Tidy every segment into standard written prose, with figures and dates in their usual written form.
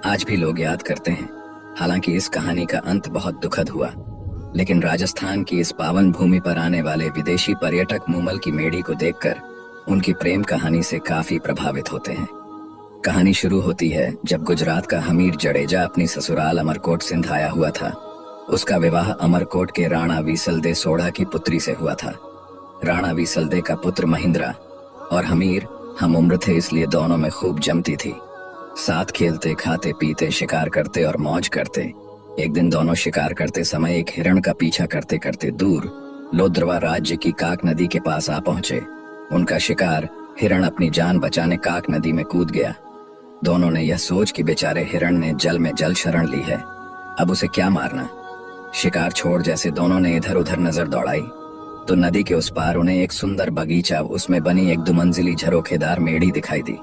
आज भी लोग याद करते हैं। हालांकि इस कहानी का अंत बहुत दुखद हुआ, लेकिन राजस्थान की इस पावन भूमि पर आने वाले विदेशी पर्यटक मूमल की मेढ़ी को देखकर उनकी प्रेम कहानी से काफी प्रभावित होते हैं। कहानी शुरू होती है जब गुजरात का हमीर जडेजा अपनी ससुराल अमरकोट सिंध आया हुआ था। उसका विवाह अमरकोट के राणा वीसलदे सोढ़ा की पुत्री से हुआ था। राणा वीसलदे का पुत्र महिंद्रा और हमीर हम उम्र थे, इसलिए दोनों में खूब जमती थी। साथ खेलते, खाते, पीते, शिकार करते और मौज करते। एक दिन दोनों शिकार करते समय एक हिरण का पीछा करते करते दूर लोद्रवा राज्य की काक नदी के पास आ पहुंचे। उनका शिकार हिरण अपनी जान बचाने काक नदी में कूद गया। दोनों ने यह सोच कि बेचारे हिरण ने जल में जल शरण ली है, अब उसे क्या मारना। शिकार छोड़ जैसे दोनों ने इधर उधर नजर दौड़ाई तो नदी के उस पार उन्हें एक सुंदर बगीचा, उसमें बनी एक दुमंजिली झरोखेदार मेढ़ी दिखाई दी।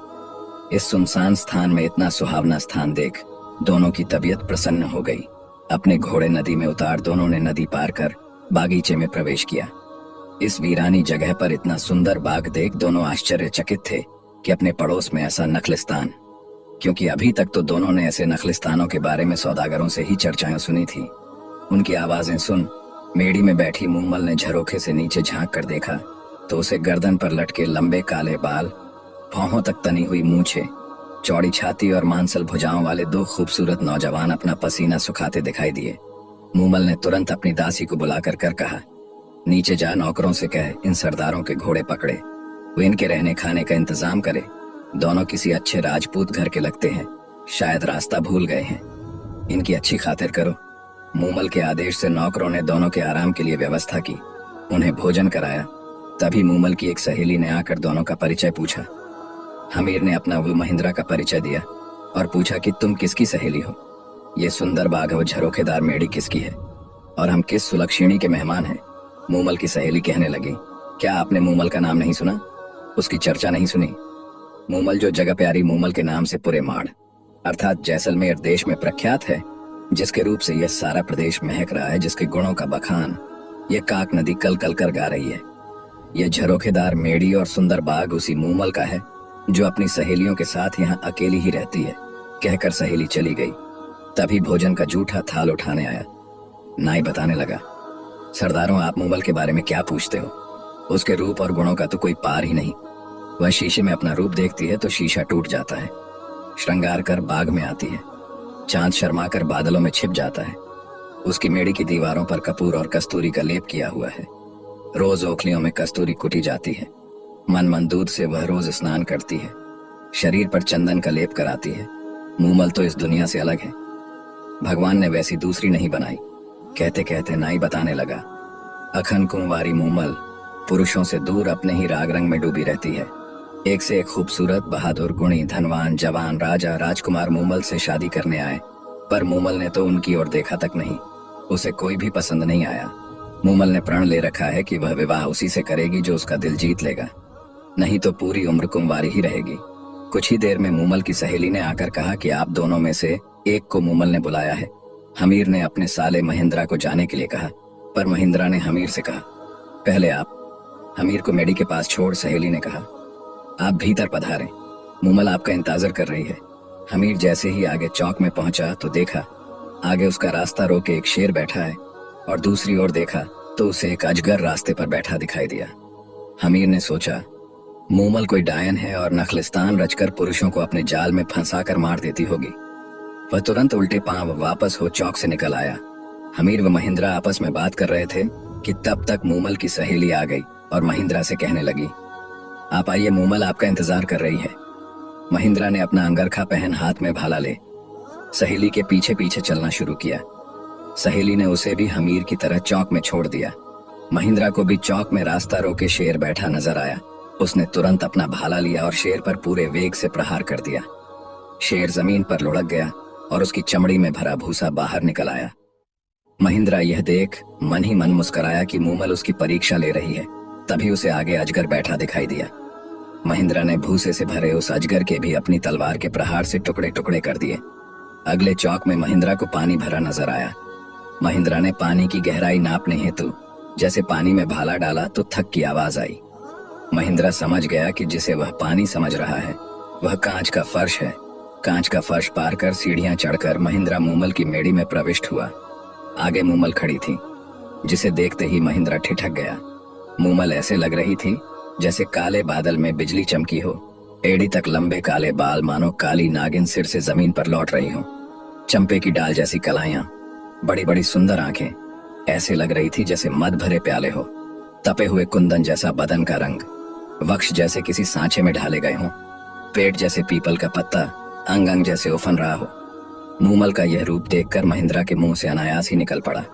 इस सुनसान स्थान में इतना सुहावना स्थान देख दोनों की तबीयत प्रसन्न हो गई। अपने घोड़े नदी में उतार दोनों ने नदी पार कर बागीचे में प्रवेश किया। इस वीरानी जगह पर इतना सुंदर बाग देख दोनों आश्चर्यचकित थे कि अपने पड़ोस में ऐसा नखलिस्तान, क्योंकि अभी तक तो दोनों ने ऐसे नखलिस्तानों के बारे में सौदागरों से ही चर्चाएं सुनी थी। उनकी आवाजें सुन मेढ़ी में बैठी मूमल ने झरोखे से नीचे झांक कर देखा तो उसे गर्दन पर लटके लंबे काले बाल, भौहों तक तनी हुई मूछें, चौड़ी छाती और मांसल भुजाओं वाले दो खूबसूरत नौजवान अपना पसीना सुखाते दिखाई दिए। मूमल ने तुरंत अपनी दासी को बुलाकर कर कहा, नीचे जा, नौकरों से कह इन सरदारों के घोड़े पकड़े, वो इनके रहने खाने का इंतजाम करे। दोनों किसी अच्छे राजपूत घर के लगते हैं, शायद रास्ता भूल गए हैं, इनकी अच्छी खातिर करो। मूमल के आदेश से नौकरों ने दोनों के आराम के लिए व्यवस्था की, उन्हें भोजन कराया। तभी मूमल की एक सहेली ने आकर दोनों का परिचय पूछा। हमीर ने अपना वो महिंद्रा का परिचय दिया और पूछा कि तुम किसकी सहेली हो, ये सुंदर बाग व झरोखेदार मेढ़ी किसकी है, और हम किस सुलक्षिणी के मेहमान हैं। मूमल की सहेली कहने लगी, क्या आपने मूमल का नाम नहीं सुना, उसकी चर्चा नहीं सुनी। मूमल जो जगह प्यारी मूमल के नाम से पूरे माड़ अर्थात जैसलमेर देश में प्रख्यात है, जिसके रूप से यह सारा प्रदेश महक रहा है, जिसके गुणों का बखान यह काक नदी कल कल कर गा रही है। यह झरोखेदार मेढ़ी और सुंदर बाग उसी मूमल का है जो अपनी सहेलियों के साथ यहाँ अकेली ही रहती है। कहकर सहेली चली गई। तभी भोजन का जूठा थाल उठाने आया। नाई बताने लगा, सरदारों आप मूमल के बारे में क्या पूछते हो, उसके रूप और गुणों का तो कोई पार ही नहीं। वह शीशे में अपना रूप देखती है तो शीशा टूट जाता है, श्रृंगार कर बाग में आती है, चांद शर्मा कर बादलों में छिप जाता है। उसकी मेढ़ी की दीवारों पर कपूर और कस्तूरी का लेप किया हुआ है। रोज ओखलियों में कस्तूरी कुटी जाती है। मन मन दूध से वह रोज स्नान करती है। शरीर पर चंदन का लेप कराती है। मूमल तो इस दुनिया से अलग है, भगवान ने वैसी दूसरी नहीं बनाई। कहते कहते नाई बताने लगा, अखन कुंवारी मूमल पुरुषों से दूर अपने ही राग रंग में डूबी रहती है। एक से एक खूबसूरत, बहादुर, गुणी, धनवान, जवान, राजा, राजकुमार मूमल से शादी करने आए, पर मूमल ने तो उनकी ओर देखा तक नहीं। उसे कोई भी पसंद नहीं आया। मूमल ने प्रण ले रखा है कि वह विवाह उसी से करेगी जो उसका दिल जीत लेगा, नहीं तो पूरी उम्र कुंवारी ही रहेगी। कुछ ही देर में मूमल की सहेली ने आकर कहा कि आप दोनों में से एक को मूमल ने बुलाया है। हमीर ने अपने साले महिंद्रा को जाने के लिए कहा, पर महिंद्रा ने हमीर से कहा, पहले आप। हमीर को मेढ़ी के पास छोड़ सहेली ने कहा, आप भीतर पधारें, मूमल आपका इंतजार कर रही है। हमीर जैसे ही आगे चौक में पहुंचा तो देखा आगे उसका रास्ता रोके एक शेर बैठा है, और दूसरी ओर देखा तो उसे एक अजगर रास्ते पर बैठा दिखाई दिया। हमीर ने सोचा, मूमल कोई डायन है और नखलिस्तान रचकर पुरुषों को अपने जाल में फंसा कर मार देती होगी। वह तुरंत उल्टे पांव वापस हो चौक से निकल आया। हमीर व महिंद्रा आपस में बात कर रहे थे कि तब तक मूमल की सहेली आ गई और महिंद्रा से कहने लगी, आप आइए, मूमल आपका इंतजार कर रही है। महिंद्रा ने अपना अंगरखा पहन हाथ में भाला ले सहेली के पीछे पीछे चलना शुरू किया। सहेली ने उसे भी हमीर की तरह चौक में छोड़ दिया। महिंद्रा को भी चौक में रास्ता रोके शेर बैठा नजर आया। उसने तुरंत अपना भाला लिया और शेर पर पूरे वेग से प्रहार कर दिया। शेर जमीन पर लुढ़क गया और उसकी चमड़ी में भरा भूसा बाहर निकल आया। महिंद्रा यह देख मन ही मन मुस्कुराया कि मूमल उसकी परीक्षा ले रही है। तभी उसे आगे अजगर बैठा दिखाई दिया। महिंद्रा ने भूसे से भरे उस अजगर के भी अपनी तलवार के प्रहार से टुकड़े टुकड़े कर दिए। अगले चौक में महिंद्रा को पानी भरा नजर आया। महिंद्रा ने पानी की गहराई नापने हेतु जैसे पानी में भाला डाला तो थक की आवाज आई। महिंद्रा समझ गया कि जिसे वह पानी समझ रहा है वह कांच का फर्श है। कांच का फर्श पार कर सीढ़ियां चढ़कर महिंद्रा मूमल की मेड़ी में प्रविष्ट हुआ। आगे मूमल खड़ी थी, जिसे देखते ही महिंद्रा ठिठक गया। मूमल ऐसे लग रही थी जैसे काले बादल में बिजली चमकी हो। एड़ी तक लंबे काले बाल मानो काली नागिन सिर से जमीन पर लौट रही हो। चंपे की डाल जैसी कलाइयां, बड़ी बड़ी सुंदर आंखें, ऐसे लग रही थी जैसे मद भरे प्याले हो। तपे हुए कुंदन जैसा बदन का रंग, वक्ष जैसे किसी सांचे में ढाले गए हों, पेट जैसे पीपल का पत्ता अंग अंग जैसे उफन रहा हो। मूमल का यह रूप देखकर महिंद्रा के मुंह से अनायास ही निकल पड़ा,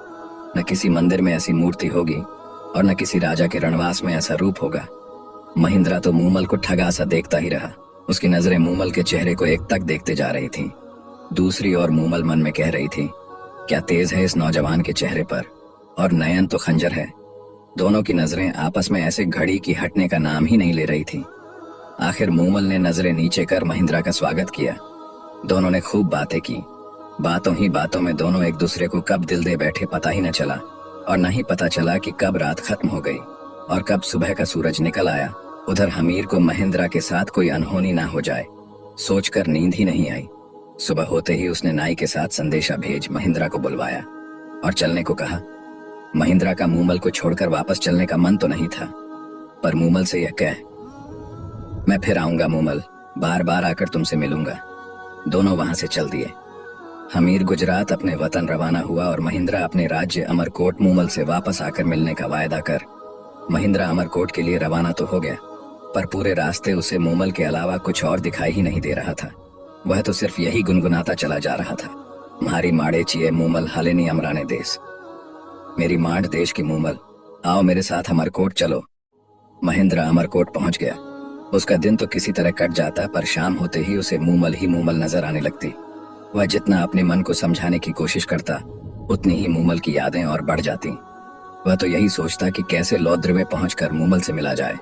न किसी मंदिर में ऐसी मूर्ति होगी और न किसी राजा के रणवास में ऐसा रूप होगा। महिंद्रा तो मूमल को ठगा सा देखता ही रहा। उसकी नजरें मूमल के चेहरे को एक तक देखते जा रही थी। दूसरी ओर मूमल मन में कह रही थी, क्या तेज है इस नौजवान के चेहरे पर, और नयन तो खंजर है। दोनों की नजरें आपस में ऐसे घड़ी की हटने का नाम ही नहीं ले रही थी। आखिर मूमल ने नजरें नीचे कर महिंद्रा का स्वागत किया। दोनों ने खूब बातें की। बातों ही बातों में दोनों एक दूसरे को कब दिल दे बैठे पता ही न चला, और न ही पता चला कि कब रात खत्म हो गई और कब सुबह का सूरज निकल आया। उधर हमीर को महिंद्रा के साथ कोई अनहोनी ना हो जाए, सोचकर नींद ही नहीं आई। सुबह होते ही उसने नाई के साथ संदेशा भेज महिंद्रा को बुलवाया और चलने को कहा। महिंद्रा का मूमल को छोड़कर वापस चलने का मन तो नहीं था, पर मूमल से यह कह, मैं फिर आऊंगा मूमल, बार बार आकर तुमसे मिलूंगा। दोनों वहां से चल दिए। हमीर गुजरात अपने वतन रवाना हुआ और महिंद्रा अपने राज्य अमरकोट मूमल से वापस आकर मिलने का वायदा कर। महिंद्रा अमरकोट के लिए रवाना तो हो गया, पर पूरे रास्ते उसे मूमल के अलावा कुछ और दिखाई ही नहीं दे रहा था। वह तो सिर्फ यही गुनगुनाता चला जा रहा था, मारी माड़े चिए मूमल हलेनी अमराने देश। मेरी मांड देश की मूमल, आओ मेरे साथ अमरकोट चलो। महिंद्रा अमरकोट पहुंच गया। उसका दिन तो किसी तरह कट जाता, पर शाम होते ही उसे मूमल ही मूमल नजर आने लगती। वह जितना अपने मन को समझाने की कोशिश करता, उतनी ही मूमल की यादें और बढ़ जाती। वह तो यही सोचता कि कैसे लौद्रवे पहुंचकर मूमल से मिला जाए।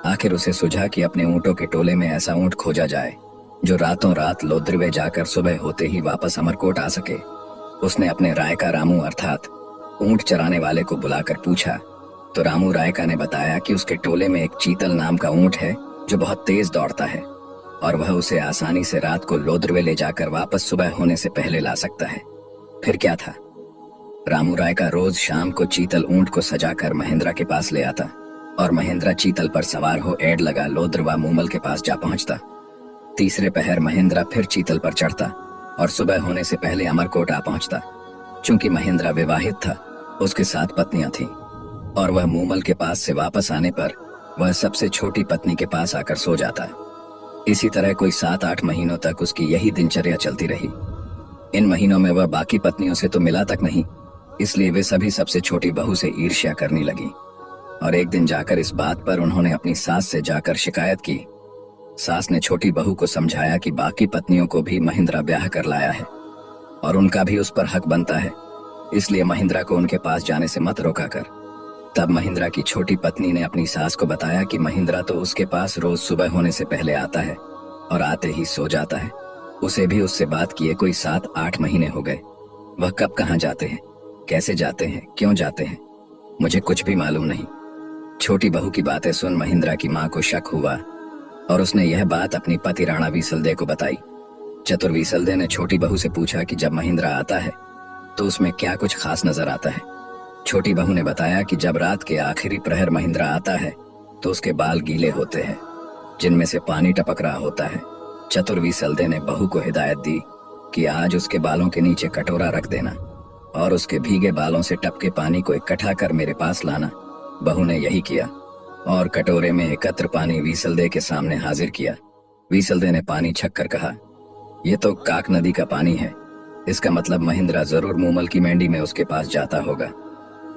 आखिर उसे सुझा कि अपने ऊंटों के टोले में ऐसा ऊंट खोजा जाए जो रातों रात लोद्रवे जाकर सुबह होते ही वापस अमरकोट आ सके। उसने अपने रायका रामू अर्थात ऊंट चराने वाले को बुलाकर पूछा, तो रामू रायका ने बताया कि उसके टोले में एक चीतल नाम का ऊंट है जो बहुत तेज दौड़ता है और वह उसे आसानी से रात को लोद्रवे ले जाकर वापस सुबह होने से पहले ला सकता है। फिर क्या था, रामू रायका रोज शाम को चीतल ऊंट को सजाकर महिंद्रा के पास ले आता और महिंद्रा चीतल पर सवार हो एड लगा लोद्रवा मूमल के पास जा पहुंचता। तीसरे पहर महिंद्रा फिर चीतल पर चढ़ता और सुबह होने से पहले अमरकोट आ पहुंचता। चूंकि महिंद्रा विवाहित था, उसके 7 पत्नियां थीं और वह मूमल के पास से वापस आने पर वह सबसे छोटी पत्नी के पास आकर सो जाता। इसी तरह कोई 7-8 महीनों तक उसकी यही दिनचर्या चलती रही। इन महीनों में वह बाकी पत्नियों से तो मिला तक नहीं, इसलिए वे सभी सबसे छोटी बहू से ईर्ष्या करने लगी और एक दिन जाकर इस बात पर उन्होंने अपनी सास से जाकर शिकायत की। सास ने छोटी बहू को समझाया कि बाकी पत्नियों को भी महिंद्रा ब्याह कर लाया है और उनका भी उस पर हक बनता है, इसलिए महिंद्रा को उनके पास जाने से मत रोका कर। तब महिंद्रा की छोटी पत्नी ने अपनी सास को बताया कि महिंद्रा तो उसके पास रोज सुबह होने से पहले आता है और आते ही सो जाता है। उसे भी उससे बात किए कोई 7-8 महीने हो गए। वह कब कहाँ जाते हैं, कैसे जाते हैं, क्यों जाते हैं, मुझे कुछ भी मालूम नहीं। छोटी बहू की बातें सुन महिंद्रा की माँ को शक हुआ और उसने यह बात अपनी पति राणा वीसलदे को बताई। चतुर वीसलदे ने छोटी बहू से पूछा कि जब महिंद्रा आता है तो उसमें क्या कुछ खास नजर आता है। छोटी बहू ने बताया कि जब रात के आखिरी प्रहर महिंद्रा आता है तो उसके बाल गीले होते हैं, जिनमें से पानी टपक रहा होता है। चतुर वीसलदे ने बहू को हिदायत दी कि आज उसके बालों के नीचे कटोरा रख देना और उसके भीगे बालों से टपके पानी को इकट्ठा कर मेरे पास लाना। बहू ने यही किया और कटोरे में एकत्र पानी वीसलदे के सामने हाजिर किया। वीसलदे ने पानी छक कर कहा, यह तो काक नदी का पानी है, इसका मतलब महिंद्रा जरूर मूमल की मेंढी में उसके पास जाता होगा।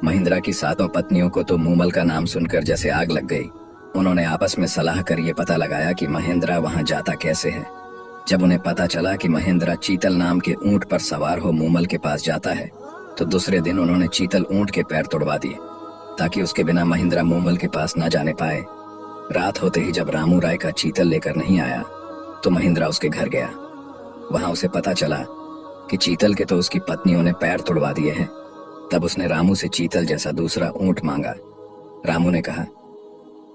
महिंद्रा की 7 पत्नियों को तो मूमल का नाम सुनकर जैसे आग लग गई। उन्होंने आपस में सलाह कर ये पता लगाया कि महिंद्रा वहां जाता कैसे है। जब उन्हें पता चला कि महिंद्रा चीतल नाम के ऊंट पर सवार हो मूमल के पास जाता है, तो दूसरे दिन उन्होंने चीतल ऊंट के पैर तोड़वा दिए ताकि उसके बिना महिंद्रा मूमल के पास न जाने पाए। रात होते ही जब रामू राय का चीतल लेकर नहीं आया तो महिंद्रा उसके घर गया। वहां उसे पता चला कि चीतल के तो उसकी पत्नियों ने पैर तोड़वा दिए हैं। तब उसने रामू से चीतल जैसा दूसरा ऊंट मांगा। रामू ने कहा,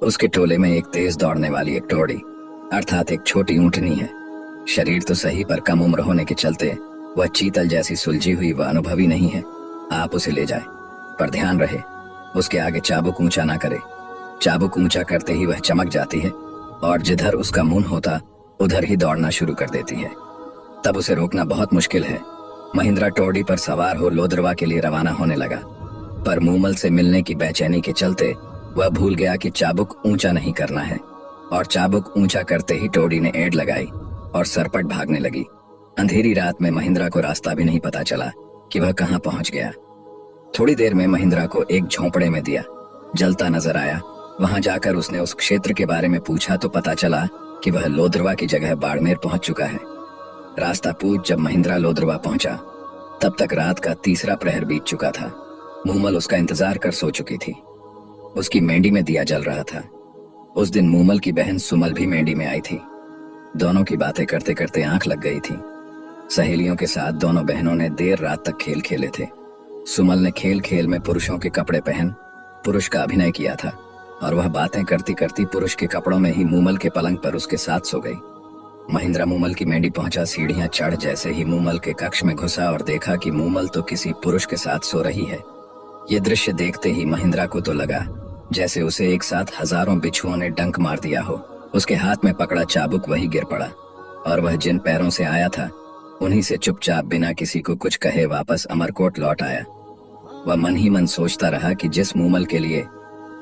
उसके टोले में एक तेज दौड़ने वाली एक टोड़ी अर्थात एक छोटी ऊंटनी है। शरीर तो सही पर कम उम्र होने के चलते वह चीतल जैसी सुलझी हुई व अनुभवी नहीं है। आप उसे ले जाए, पर ध्यान रहे उसके आगे चाबुक ऊंचा ना करे। चाबुक ऊंचा करते ही वह चमक जाती है और जिधर उसका मुंह होता उधर ही दौड़ना शुरू कर देती है। तब उसे रोकना बहुत मुश्किल है। महिंद्रा टोडी पर सवार हो लोदरवा के लिए रवाना होने लगा, पर मूमल से मिलने की बेचैनी के चलते वह भूल गया कि चाबुक ऊंचा नहीं करना है, और चाबुक ऊंचा करते ही टोडी ने एड़ लगाई और सरपट भागने लगी। अंधेरी रात में महिंद्रा को रास्ता भी नहीं पता चला कि वह कहाँ पहुंच गया। थोड़ी देर में महिंद्रा को एक झोंपड़े में दिया जलता नजर आया। वहां जाकर उसने उस क्षेत्र के बारे में पूछा तो पता चला कि वह लोदरवा की जगह बाड़मेर पहुंच चुका है। रास्ता पूछ जब महिंद्रा लोदरवा पहुंचा तब तक रात का तीसरा प्रहर बीत चुका था। मूमल उसका इंतजार कर सो चुकी थी। उसकी मेंढी में दिया जल रहा था। उस दिन मूमल की बहन सुमल भी मेंढी में आई थी। दोनों की बातें करते करते आंख लग गई थी। सहेलियों के साथ दोनों बहनों ने देर रात तक खेल खेले थे। सुमल ने खेल खेल में पुरुषों के कपड़े पहन पुरुष का अभिनय किया था, और वह बातें करती करती पुरुष के कपड़ों में ही मूमल के पलंग पर उसके साथ सो गई। महिंद्रा मूमल की मेंढी पहुंचा। सीढ़ियां चढ़ जैसे ही मूमल के कक्ष में घुसा और देखा कि मूमल तो किसी पुरुष के साथ सो रही है। ये दृश्य देखते ही महिंद्रा को तो लगा जैसे उसे एक साथ हजारों बिच्छुओं ने डंक मार दिया हो। उसके हाथ में पकड़ा चाबुक वही गिर पड़ा, और वह जिन पैरों से आया था उन्हीं से चुपचाप बिना किसी को कुछ कहे वापस अमरकोट लौट आया। वह मन ही मन सोचता रहा कि जिस मूमल के लिए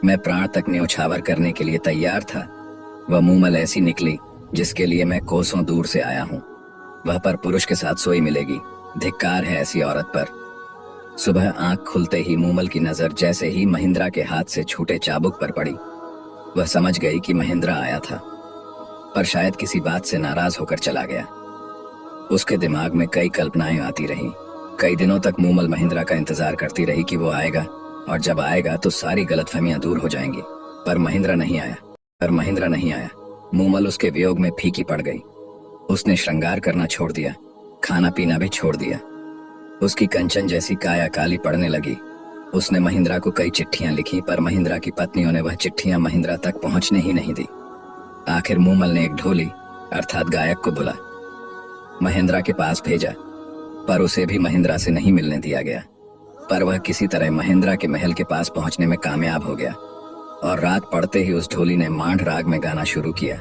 मैं प्राण तक न्योछावर करने के लिए तैयार था, वह मूमल ऐसी निकली जिसके लिए मैं कोसों दूर से आया हूँ। वह पर पुरुष के साथ सोई मिलेगी। धिक्कार है ऐसी औरत पर। सुबह आंख खुलते ही मूमल की नजर जैसे ही महिंद्रा के हाथ से छूटे चाबुक पर पड़ी, वह समझ गई कि महिंद्रा आया था, पर शायद किसी बात से नाराज होकर चला गया। उसके दिमाग में कई कल्पनाएं आती रहीं। कई दिनों तक मूमल महिंद्रा का इंतजार करती रही कि वो आएगा, और जब आएगा तो सारी गलतफहमियां दूर हो जाएंगी। पर महिंद्रा नहीं आया। मूमल उसके वियोग में फीकी पड़ गई। उसने श्रृंगार करना छोड़ दिया, खाना पीना भी छोड़ दिया। उसकी कंचन जैसी काया काली पड़ने लगी। उसने महिंद्रा को कई चिट्ठियां लिखी, पर महिंद्रा की पत्नियों ने वह चिट्ठियां महिंद्रा तक पहुंचने ही नहीं दी। आखिर मूमल ने एक ढोली अर्थात गायक को बुला महिंद्रा के पास भेजा, पर उसे भी महिंद्रा से नहीं मिलने दिया गया। पर वह किसी तरह महिंद्रा के महल के पास पहुंचने में कामयाब हो गया, और रात पड़ते ही उस ढोली ने मांड राग में गाना शुरू किया।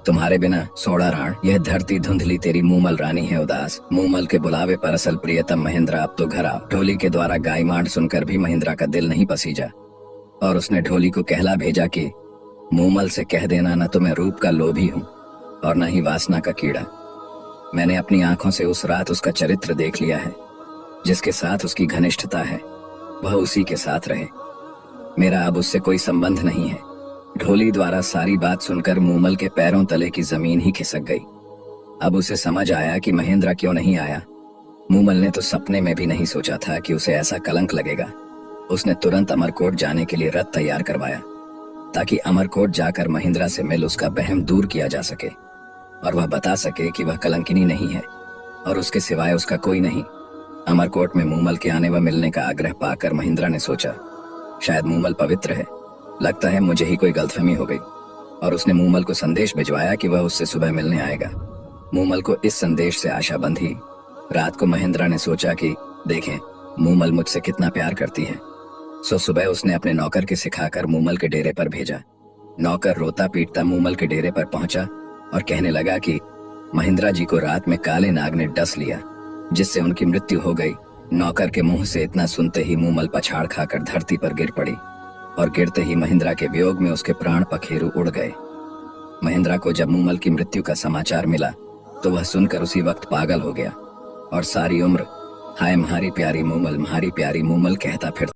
तुम्हारे बिना सोड़ा राण, यह धरती धुंधली तेरी मूमल रानी है उदास। मूमल के बुलावे पर असल प्रियतम महिंद्रा अब तो घर आओ। ढोली के द्वारा गाय मांड सुनकर भी महिंद्रा का दिल नहीं पसीजा, और उसने ढोली को कहला भेजा कि मूमल से कह देना न तो मैं रूप का लोभी हूँ और न ही वासना का कीड़ा। मैंने अपनी आंखों से उस रात उसका चरित्र देख लिया है। जिसके साथ उसकी घनिष्ठता है वह उसी के साथ रहे। मेरा अब उससे कोई संबंध नहीं है। ढोली द्वारा सारी बात सुनकर मूमल के पैरों तले की जमीन ही खिसक गई। अब उसे समझ आया कि महिंद्रा क्यों नहीं आया। मूमल ने तो सपने में भी नहीं सोचा था कि उसे ऐसा कलंक लगेगा। उसने तुरंत अमरकोट जाने के लिए रथ तैयार करवाया, ताकि अमरकोट जाकर महिंद्रा से मिल उसका वहम दूर किया जा सके, और वह बता सके कि वह कलंकिनी नहीं है और उसके सिवाय उसका कोई नहीं। अमरकोट में मूमल के आने व मिलने का आग्रह पाकर महिंद्रा ने सोचा, शायद मूमल पवित्र है, लगता है मुझे ही कोई गलतफहमी हो गई, और उसने मूमल को संदेश भिजवाया कि वह उससे सुबह मिलने आएगा। मूमल को इस संदेश से आशा बंधी। रात को महिंद्रा ने सोचा कि देखें मूमल मुझसे कितना प्यार करती है। सो सुबह उसने अपने नौकर के सिखाकर मूमल के डेरे पर भेजा। नौकर रोता पीटता मूमल के डेरे पर पहुंचा और कहने लगा कि महिंद्रा जी को रात में काले नाग ने डस लिया, जिससे उनकी मृत्यु हो गई। नौकर के मुंह से इतना सुनते ही मूमल पछाड़ खाकर धरती पर गिर पड़ी, और गिरते ही महिंद्रा के वियोग में उसके प्राण पखेरु उड़ गए। महिंद्रा को जब मूमल की मृत्यु का समाचार मिला तो वह सुनकर उसी वक्त पागल हो गया, और सारी उम्र हाय म्हारी प्यारी मूमल कहता फिरता